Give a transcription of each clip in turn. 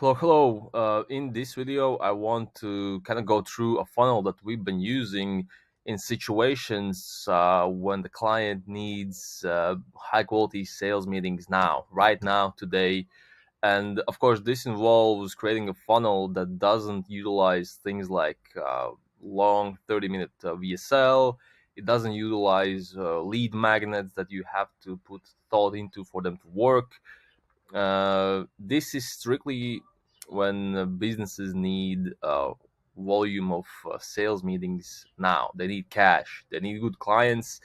Hello. In this video, I want to kind of go through a funnel that we've been using in situations when the client needs high quality sales meetings now, right now, today. And of course, this involves creating a funnel that doesn't utilize things like long 30-minute VSL. It doesn't utilize lead magnets that you have to put thought into for them to work. This is strictly when businesses need volume of sales meetings now. They need cash, they need good clients,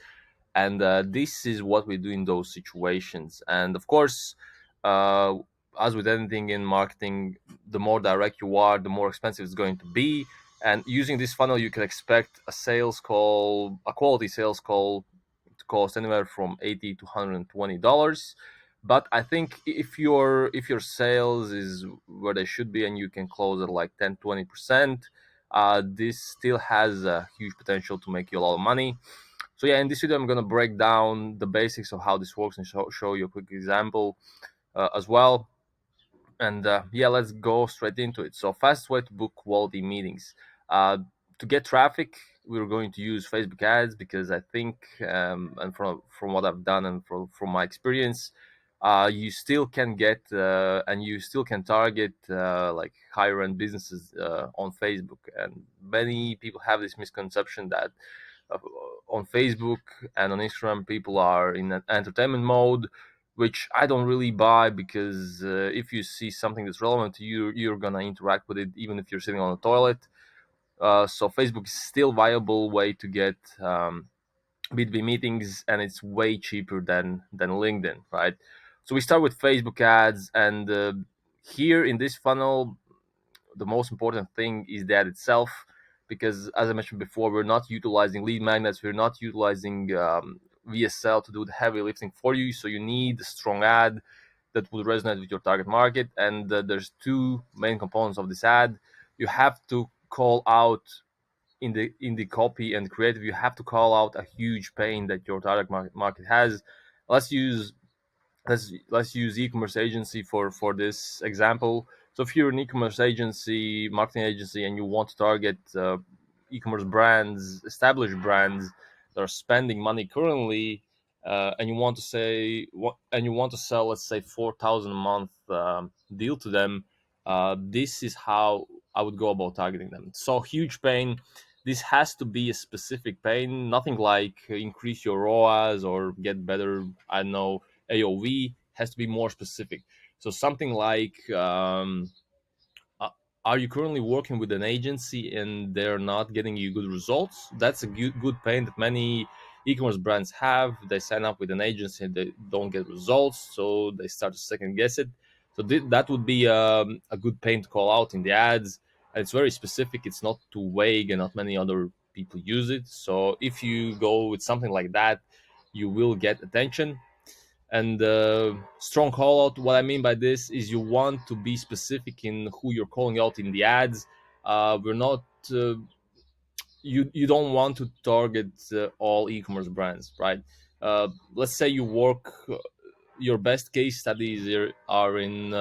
and this is what we do in those situations. And of course, uh, as with anything in marketing, the more direct you are, the more expensive it's going to be. And using this funnel, you can expect a sales call, a quality sales call, to cost anywhere from $80 to $120. But I think if your sales is where they should be and you can close at like 10-20%, this still has a huge potential to make you a lot of money. So yeah, in this video, I'm gonna break down the basics of how this works and show you a quick example as well. And yeah, let's go straight into it. So fast way to book quality meetings. Uh, to get traffic, we're going to use Facebook ads because I think, and from what I've done and from my experience, you still can get and you still can target like higher end businesses on Facebook. And many people have this misconception that uh, on Facebook and on Instagram, people are in an entertainment mode, which I don't really buy because if you see something that's relevant to you, you're gonna interact with it even if you're sitting on the toilet. So Facebook is still viable way to get B2B meetings, and it's way cheaper than LinkedIn, right? So we start with Facebook ads, and here in this funnel, the most important thing is the ad itself, because as I mentioned before, we're not utilizing lead magnets, we're not utilizing VSL to do the heavy lifting for you. So you need a strong ad that would resonate with your target market. And there's two main components of this ad. You have to call out in the copy and creative. You have to call out a huge pain that your target market has. Let's use let's use e-commerce agency for this example. So if you're an e-commerce agency, marketing agency, and you want to target e-commerce brands, established brands that are spending money currently, and you want to sell, let's say, 4,000 a month deal to them, this is how I would go about targeting them. So huge pain. This has to be a specific pain, nothing like increase your ROAS or get better, I don't know, AOV. Has to be more specific. So something like, uh, are you currently working with an agency and they're not getting you good results? That's a good pain that many e-commerce brands have. They sign up with an agency and they don't get results, so they start to second guess it. So that would be a good pain to call out in the ads. And it's very specific. It's not too vague, and not many other people use it. So if you go with something like that, you will get attention. And strong call out, what I mean by this is you want to be specific in who you're calling out in the ads. We're not you don't want to target all e-commerce brands, right? Let's say you work your best case studies are in,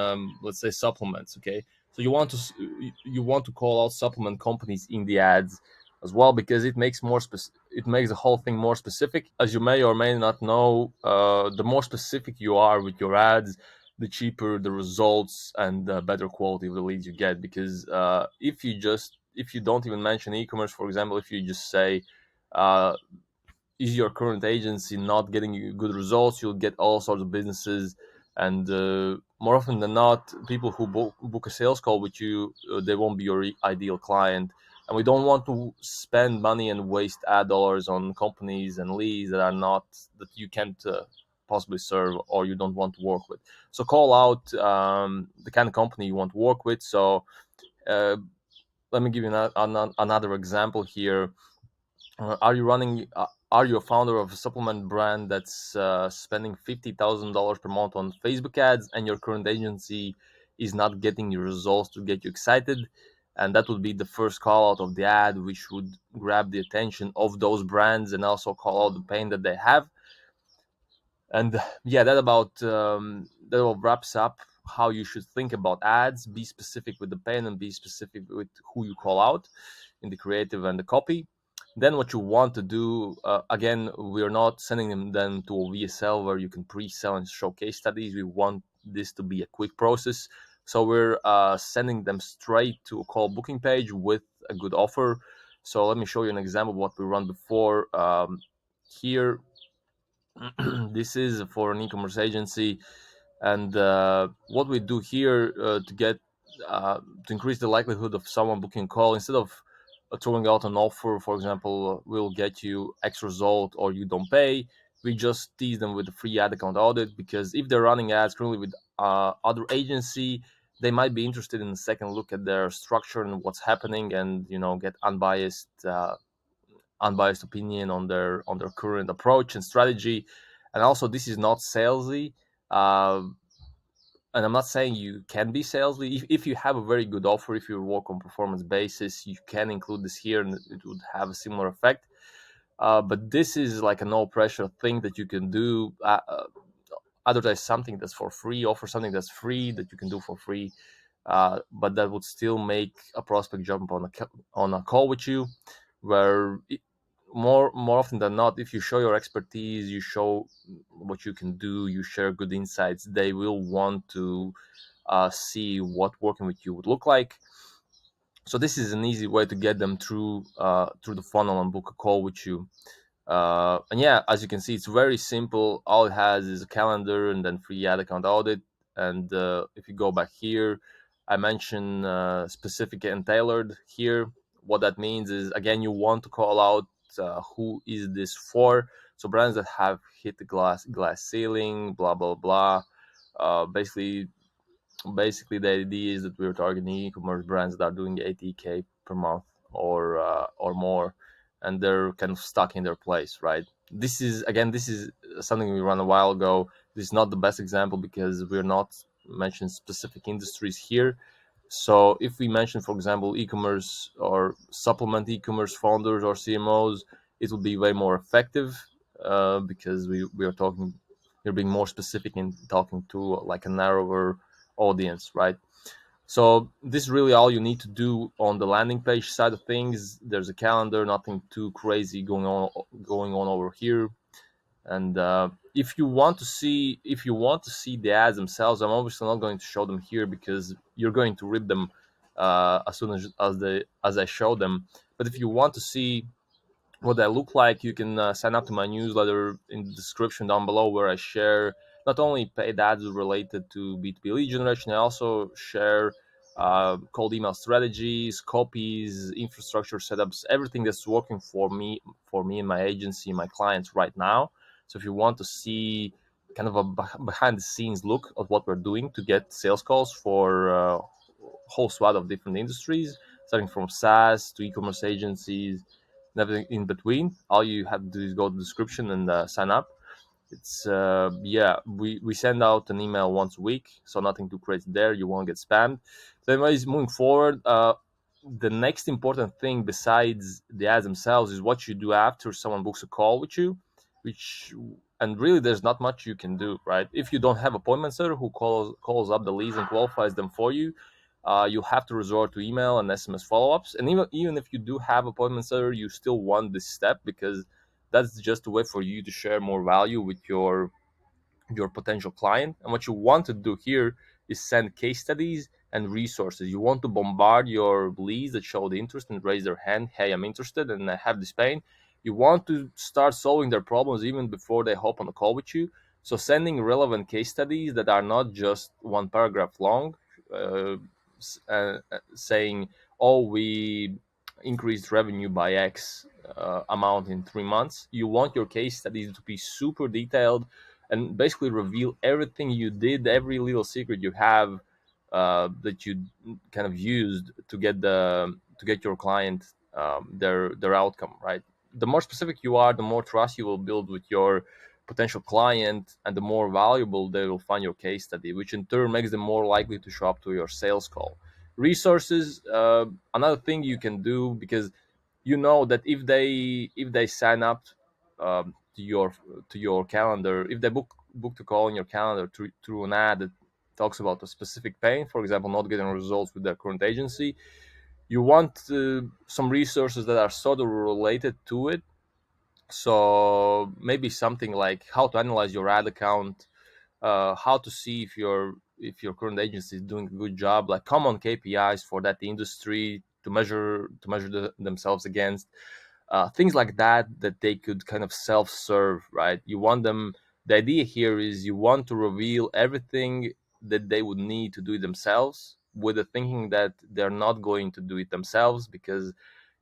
let's say, supplements. Okay, so you want to call out supplement companies in the ads as well, because it makes the whole thing more specific. As you may or may not know, the more specific you are with your ads, the cheaper the results and the better quality of the leads you get. Because if you don't even mention e-commerce, for example, if you just say, uh, is your current agency not getting you good results, you'll get all sorts of businesses. And more often than not, people who book a sales call with you, they won't be your ideal client. And we don't want to spend money and waste ad dollars on companies and leads that you can't possibly serve or you don't want to work with. So call out the kind of company you want to work with. So uh, let me give you another example here. Are you a founder of a supplement brand that's spending $50,000 per month on Facebook ads, and your current agency is not getting your results to get you excited? And that would be the first call out of the ad, which would grab the attention of those brands and also call out the pain that they have. And yeah, that about wraps up how you should think about ads. Be specific with the pen and be specific with who you call out in the creative and the copy. Then what you want to do, again, we're not sending them to a VSL where you can pre-sell and show case studies. We want this to be a quick process. So we're sending them straight to a call booking page with a good offer. So let me show you an example of what we run before. Here, this is for an e-commerce agency, and what we do here to increase the likelihood of someone booking a call, instead of throwing out an offer, for example, we'll get you X result or you don't pay, we just tease them with a free ad account audit, because if they're running ads currently with other agency, they might be interested in a second look at their structure and what's happening, and get unbiased opinion on their current approach and strategy. And also, this is not salesy. uh, and I'm not saying you can be salesy. If you have a very good offer, if you work on performance basis, you can include this here and it would have a similar effect. But this is like a no pressure thing that you can do. Advertise something that's for free, offer something that's free that you can do for free, but that would still make a prospect jump on a call with you, where more often than not, if you show your expertise, you show what you can do, you share good insights, they will want to see what working with you would look like. So this is an easy way to get them through the funnel and book a call with you. And yeah, as you can see, it's very simple. All it has is a calendar and then free ad account audit. And if you go back here, I mentioned specific and tailored here. What that means is, again, you want to call out who is this for. So brands that have hit the glass ceiling, blah blah blah. Basically, the idea is that we're targeting e-commerce brands that are doing 80K per month or more, and they're kind of stuck in their place, right? This is something we ran a while ago. This is not the best example because we're not mentioning specific industries here. So if we mention, for example, e-commerce or supplement e-commerce founders or CMOs, it will be way more effective, because we are talking, we're being more specific in talking to like a narrower audience, right? So this is really all you need to do on the landing page side of things. There's a calendar, nothing too crazy going on over here. And if you want to see the ads themselves, I'm obviously not going to show them here because you're going to rip them as soon as I show them. But if you want to see what they look like, you can sign up to my newsletter in the description down below, where I share not only paid ads related to B2B lead generation, I also share cold email strategies, copies, infrastructure setups, everything that's working for me and my agency, my clients right now. So if you want to see kind of a behind the scenes look at what we're doing to get sales calls for a whole swath of different industries, starting from SaaS to e-commerce agencies, and everything in between, all you have to do is go to the description and sign up. It's yeah, we send out an email once a week, so nothing too crazy there. You won't get spammed. So anyways, moving forward, the next important thing besides the ads themselves is what you do after someone books a call with you, which, and really there's not much you can do, right? If you don't have appointment setter who calls up the leads and qualifies them for you, you have to resort to email and SMS follow-ups. And even if you do have appointment setter, you still want this step, because that's just a way for you to share more value with your potential client. And what you want to do here is send case studies and resources. You want to bombard your leads that show the interest and raise their hand. Hey, I'm interested and I have this pain. You want to start solving their problems even before they hop on a call with you. So sending relevant case studies that are not just one paragraph long, uh, saying, oh, we increased revenue by X amount in 3 months. You want your case studies to be super detailed and basically reveal everything you did, every little secret you have that you kind of used to get your client their outcome, right? The more specific you are, the more trust you will build with your potential client, and the more valuable they will find your case study, which in turn makes them more likely to show up to your sales call. Resources, another thing you can do, because you know that if they sign up to your calendar, if they book to call in your calendar through an ad talks about a specific pain, for example, not getting results with their current agency, you want some resources that are sort of related to it. So maybe something like how to analyze your ad account, how to see if your current agency is doing a good job, like common KPIs for that industry to measure themselves against, things like that, that they could kind of self-serve, right? You want them. The idea here is you want to reveal everything that they would need to do it themselves, with the thinking that they're not going to do it themselves because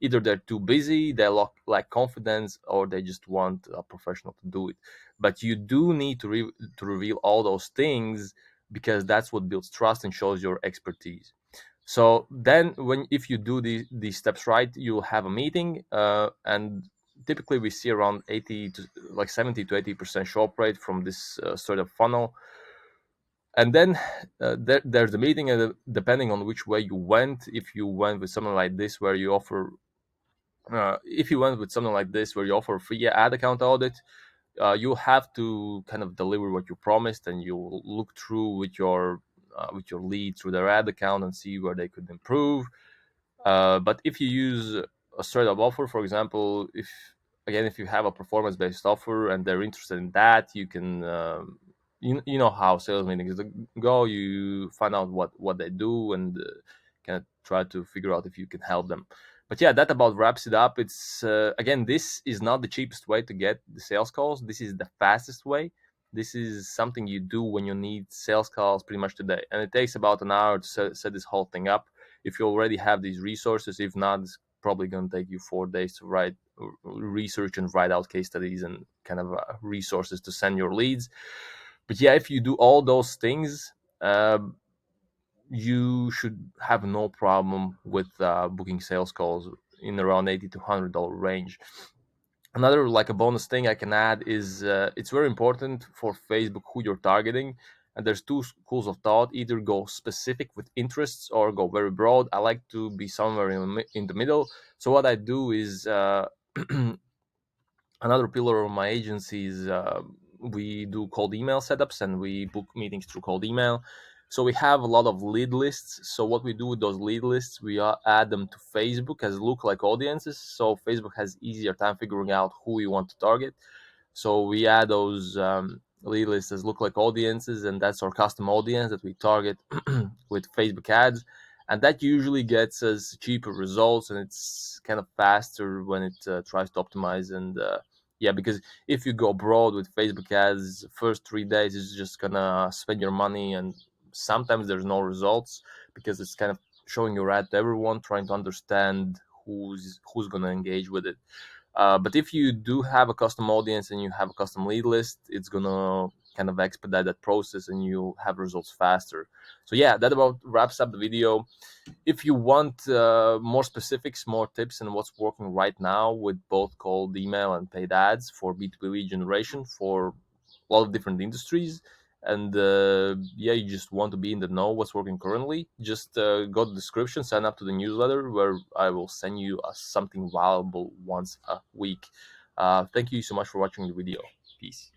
either they're too busy, they lack confidence, or they just want a professional to do it. But you do need to reveal all those things, because that's what builds trust and shows your expertise. So then, when if you do these steps right, you'll have a meeting, and typically we see around 80 to like 70 to 80% show up rate from this sort of funnel. And then there's the meeting, and depending on which way you went, if you went with something like this where you offer if you went with something like this where you offer a free ad account audit, you have to kind of deliver what you promised, and you look through with your lead through their ad account and see where they could improve. But if you use a straight up offer, for example, if you have a performance based offer and they're interested in that, you can you know how sales meetings go. You find out what they do, and kind of try to figure out if you can help them. But yeah, that about wraps it up. It's again, this is not the cheapest way to get the sales calls. This is the fastest way. This is something you do when you need sales calls pretty much today, and it takes about an hour to set this whole thing up if you already have these resources. If not, it's probably going to take you 4 days to write research and write out case studies and kind of resources to send your leads. But yeah, if you do all those things, you should have no problem with booking sales calls in around $80 to $100 range. Another, like a bonus thing I can add, is it's very important for Facebook who you're targeting. And there's two schools of thought: either go specific with interests or go very broad. I like to be somewhere in the middle. So what I do is another pillar of my agency is we do cold email setups, and we book meetings through cold email. So we have a lot of lead lists. So what we do with those lead lists, we add them to Facebook as lookalike audiences. So Facebook has easier time figuring out who we want to target. So we add those lead lists as lookalike audiences, and that's our custom audience that we target with Facebook ads. And that usually gets us cheaper results, and it's kind of faster when it tries to optimize. And yeah, because if you go broad with Facebook ads, first 3 days is just gonna spend your money, and sometimes there's no results because it's kind of showing your ad to everyone, trying to understand who's gonna engage with it. But if you do have a custom audience and you have a custom lead list, it's gonna kind of expedite that process, and you have results faster. So yeah, that about wraps up the video. If you want more specifics, more tips, and what's working right now with both cold email and paid ads for B2B lead generation for a lot of different industries, and yeah, you just want to be in the know what's working currently, just go to the description, sign up to the newsletter, where I will send you something valuable once a week. Thank you so much for watching the video. Peace.